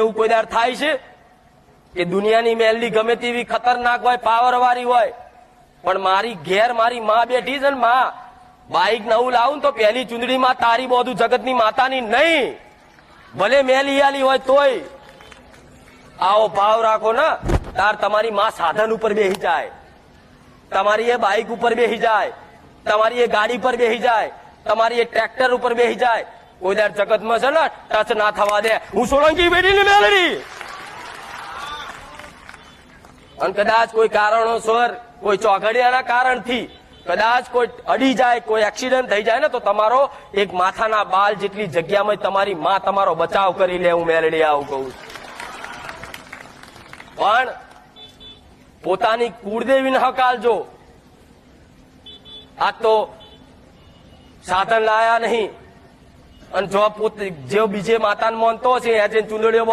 એવું કોઈ દાર થાય છે કે દુનિયાની મેલડી ગમે તેવી ખતરનાક હોય, પાવર વાળી હોય, પણ મારી ઘેર મારી માં બેઠી છે ને, માં બાઈક નવું લાવું તો પહેલી ચુંદડીમાં તારી બધું જગતની માતાની નહીં, ભલે મેલી આલી હોય તોય આવો ભાવ રાખો ને, તાર તમારી માં સાધન ઉપર બેસી જાય, તમારી એ બાઈક ઉપર બેસી જાય, તમારી એ ગાડી પર બેસી જાય, તમારી એ ટ્રેક્ટર ઉપર બેસી જાય, કોઈ દર જગતમાં છે ને ટચ ના થવા દે. હું સોલંકી બેટીની મેલડી. અને કદાચ કોઈ કારણોસર, કોઈ ચોઘડિયાના કારણથી કદાચ કોઈ અડી જાય, કોઈ એક્સિડન્ટ થઈ જાય ને, તો તમારો એક માથાના બાલ જેટલી જગ્યામાં તમારી માં તમારો બચાવ કરી લે. હું મેલડી આવું કહું. પણ પોતાની કુળદેવીને હકાલજો. આ તો સાધન લાયા નહીં, અને જો પોતે જે બીજે માતાને માનતો હશે એ ચુંદડીઓ